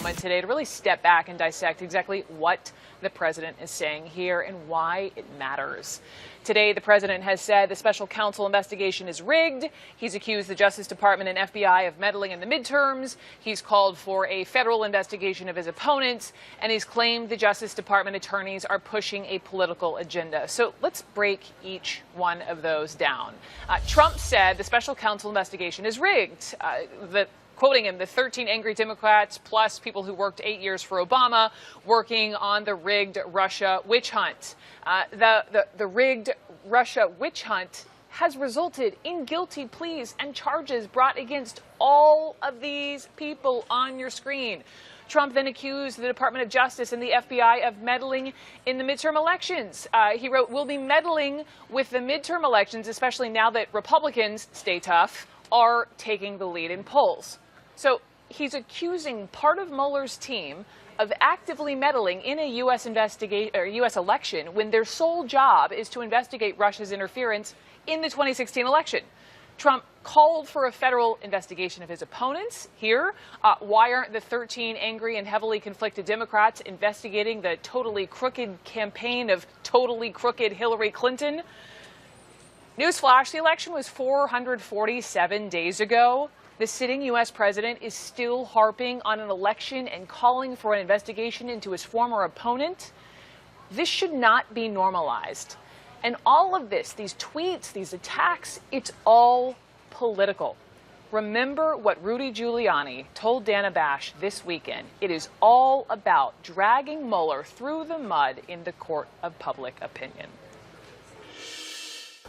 moment today to really step back and dissect exactly what the president is saying here and why it matters. Today, the president has said the special counsel investigation is rigged. He's accused the Justice Department and FBI of meddling in the midterms. He's called for a federal investigation of his opponents, and he's claimed the Justice Department attorneys are pushing a political agenda. So let's break each one of those down. Trump said the special counsel investigation is rigged. Quoting him, the 13 angry Democrats plus people who worked 8 years for Obama working on the rigged Russia witch hunt. The rigged Russia witch hunt has resulted in guilty pleas and charges brought against all of these people on your screen. Trump then accused the Department of Justice and the FBI of meddling in the midterm elections. He wrote, "We'll be meddling with the midterm elections, especially now that Republicans, stay tough, are taking the lead in polls." So he's accusing part of Mueller's team of actively meddling in a U.S. election when their sole job is to investigate Russia's interference in the 2016 election. Trump called for a federal investigation of his opponents here. Why aren't the 13 angry and heavily conflicted Democrats investigating the totally crooked campaign of totally crooked Hillary Clinton? Newsflash, the election was 447 days ago. The sitting U.S. president is still harping on an election and calling for an investigation into his former opponent. This should not be normalized. And all of this, these tweets, these attacks, it's all political. Remember what Rudy Giuliani told Dana Bash this weekend. It is all about dragging Mueller through the mud in the court of public opinion.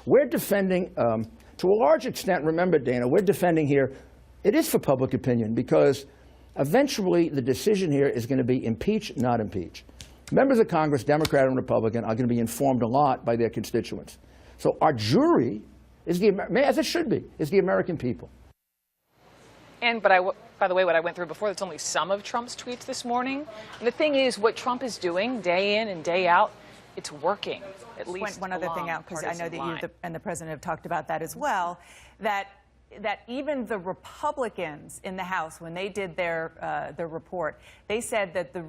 We're defending, to a large extent, remember, Dana, we're defending here, it is for public opinion, because eventually the decision here is going to be impeach, not impeach. Members of Congress, Democrat and Republican, are going to be informed a lot by their constituents. So our jury is as it should be, is the American people. And by the way, what I went through before, that's only some of Trump's tweets this morning. And the thing is, what Trump is doing day in and day out, it's working, at least one other thing out, because I know that you and the president have talked about that as well, that even the Republicans in the House, when they did their report, they said that the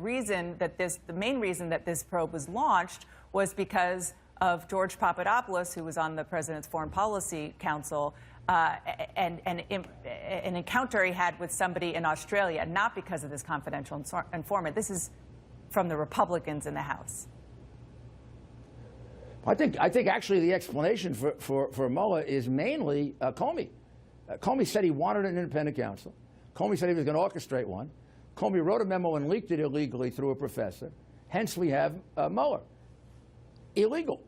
main reason that this probe was launched was because of George Papadopoulos, who was on the president's Foreign Policy Council, and an encounter he had with somebody in Australia, not because of this confidential informant. This is from the Republicans in the House. I think actually the explanation for Mueller is mainly Comey. Comey said he wanted an independent counsel. Comey said he was going to orchestrate one. Comey wrote a memo and leaked it illegally through a professor. Hence, we have Mueller. Illegal.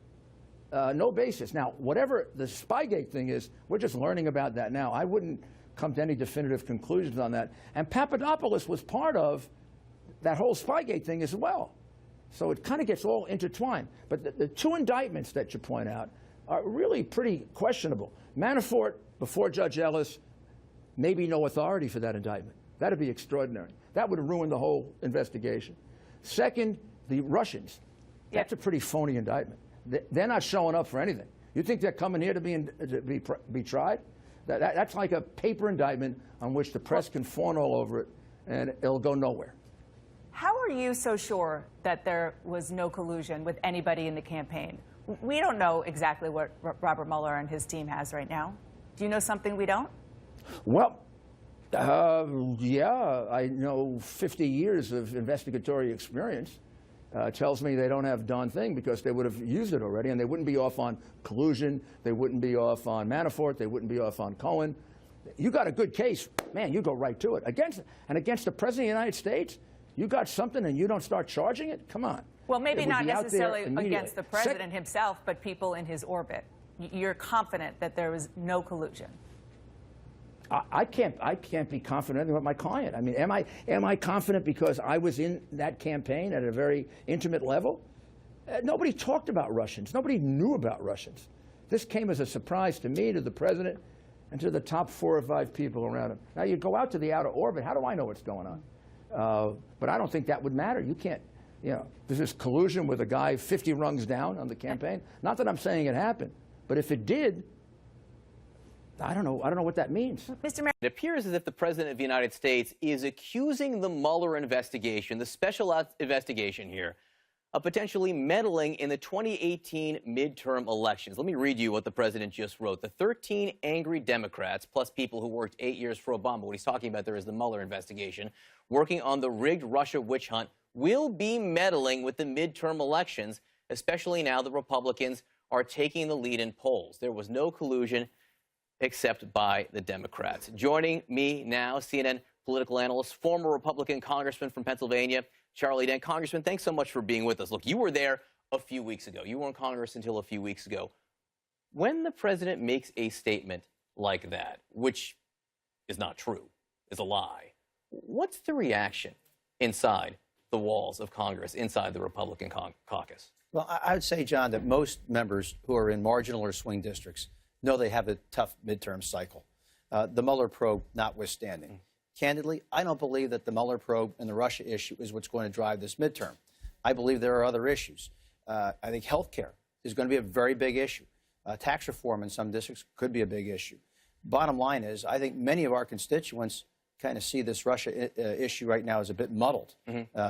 No basis. Now, whatever the Spygate thing is, we're just learning about that now. I wouldn't come to any definitive conclusions on that. And Papadopoulos was part of that whole Spygate thing as well. So it kind of gets all intertwined. But the two indictments that you point out are really pretty questionable. Manafort, before Judge Ellis, maybe no authority for that indictment. That would be extraordinary. That would ruin the whole investigation. Second, the Russians. That's a pretty phony indictment. They're not showing up for anything. You think they're coming here to be tried? That's like a paper indictment on which the press can fawn all over it, and it'll go nowhere. How are you so sure that there was no collusion with anybody in the campaign? We don't know exactly what Robert Mueller and his team has right now. Do you know something we don't? Well, yeah, I know 50 years of investigatory experience tells me they don't have a darn thing, because they would have used it already, and they wouldn't be off on collusion. They wouldn't be off on Manafort. They wouldn't be off on Cohen. You got a good case, man, you go right to it. Against the President of the United States, you got something and you don't start charging it? Come on. Well, maybe not necessarily against the president himself, but people in his orbit. You're confident that there was no collusion? I can't be confident with my client. I mean, am I confident because I was in that campaign at a very intimate level? Nobody talked about Russians. Nobody knew about Russians. This came as a surprise to me, to the president, and to the top 4 or 5 people around him. Now, you go out to the outer orbit. How do I know what's going on? But I don't think that would matter. You can't, this is collusion with a guy 50 rungs down on the campaign. Not that I'm saying it happened, but if it did, I don't know what that means. Mr. Mayor. It appears as if the President of the United States is accusing the Mueller investigation, the special investigation here, of potentially meddling in the 2018 midterm elections. Let me read you what the President just wrote. The 13 angry Democrats, plus people who worked 8 years for Obama, what he's talking about there is the Mueller investigation, working on the rigged Russia witch hunt, will be meddling with the midterm elections, especially now the Republicans are taking the lead in polls. There was no collusion except by the Democrats. Joining me now, CNN political analyst, former Republican congressman from Pennsylvania, Charlie Dent. Congressman, thanks so much for being with us. Look, you were there a few weeks ago. You were in Congress until a few weeks ago. When the president makes a statement like that, which is not true, is a lie, what's the reaction inside the walls of Congress, inside the Republican caucus? Well, I would say, John, that most members who are in marginal or swing districts know they have a tough midterm cycle, the Mueller probe notwithstanding. Candidly, I don't believe that the Mueller probe and the Russia issue is what's going to drive this midterm. I believe there are other issues. I think health care is going to be a very big issue. Tax reform in some districts could be a big issue. Bottom line is, I think many of our constituents kind of see this Russia issue right now as a bit muddled.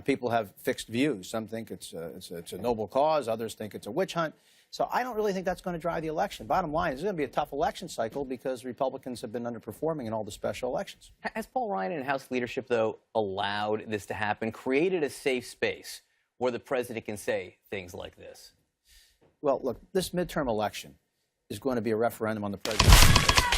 People have fixed views. Some think it's a noble cause. Others think it's a witch hunt. So I don't really think that's going to drive the election. Bottom line is it's going to be a tough election cycle because Republicans have been underperforming in all the special elections. Has Paul Ryan and House leadership, though, allowed this to happen, created a safe space where the president can say things like this? Well, look, this midterm election is going to be a referendum on the president.